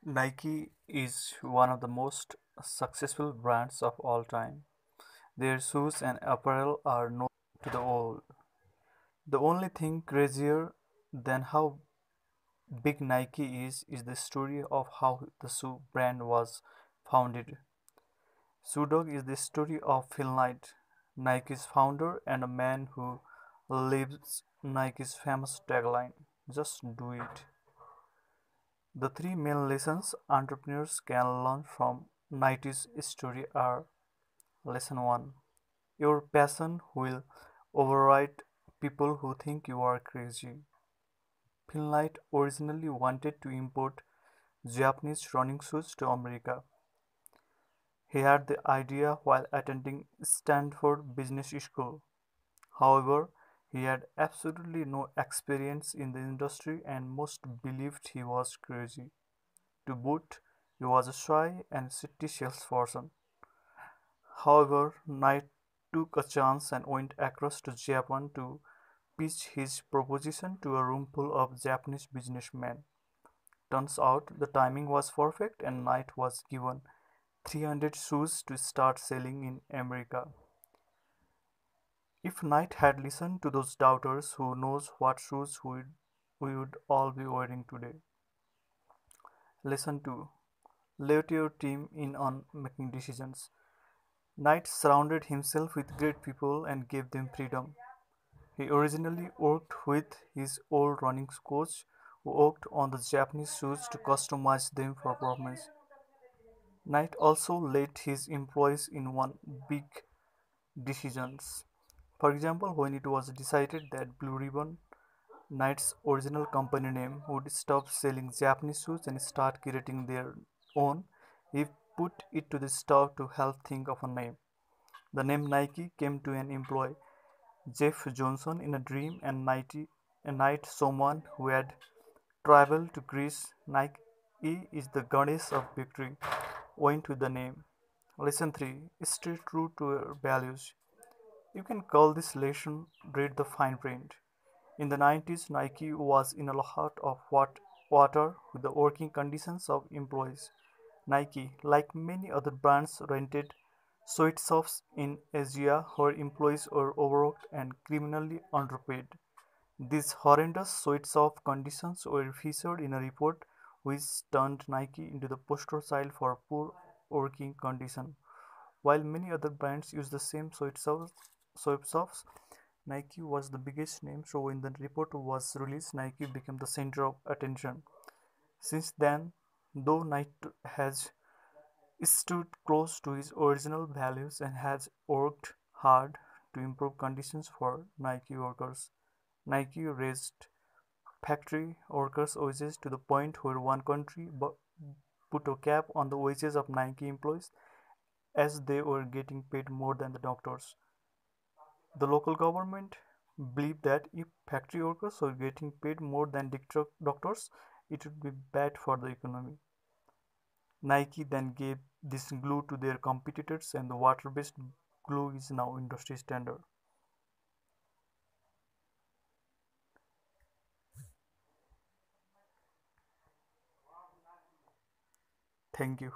Nike is one of the most successful brands of all time. Their shoes and apparel are known to the world. The only thing crazier than how big Nike is the story of how the shoe brand was founded. Shoe Dog is the story of Phil Knight, Nike's founder and a man who lives Nike's famous tagline, "Just do it." The three main lessons entrepreneurs can learn from Nike's story are: Lesson 1: your passion will override people who think you are crazy. Phil Knight originally wanted to import Japanese running shoes to America. He had the idea while attending Stanford Business School. However, he had absolutely no experience in the industry and most believed he was crazy. To boot, he was a shy and shitty salesperson. However, Knight took a chance and went across to Japan to pitch his proposition to a roomful of Japanese businessmen. Turns out the timing was perfect and Knight was given 300 shoes to start selling in America. If Knight had listened to those doubters, who knows what shoes we would all be wearing today. Lesson 2: let your team in on making decisions. Knight surrounded himself with great people and gave them freedom. He originally worked with his old running coach, who worked on the Japanese shoes to customize them for performance. Knight also let his employees in one big decisions. For example, when it was decided that Blue Ribbon, Knight's original company name, would stop selling Japanese shoes and start creating their own, he put it to the staff to help think of a name. The name Nike came to an employee, Jeff Johnson, in a dream, and Knight, someone who had traveled to Greece. Nike is the goddess of victory, went with the name. Lesson 3: stay true to your values. You can call this lesson read the fine print. In the 90s, Nike was in a lot of water with the working conditions of employees. Nike, like many other brands, rented sweatshops in Asia where employees were overworked and criminally underpaid. These horrendous sweatshop conditions were featured in a report which turned Nike into the poster child for poor working conditions. While many other brands use the same sweatshops, Nike was the biggest name, so when the report was released, Nike became the center of attention. Since then, though Nike has stood close to his original values and has worked hard to improve conditions for Nike workers. Nike raised factory workers' wages to the point where one country put a cap on the wages of Nike employees as they were getting paid more than the doctors. The local government believed that if factory workers were getting paid more than doctors, it would be bad for the economy. Nike then gave this glue to their competitors, and the water-based glue is now industry standard. Thank you.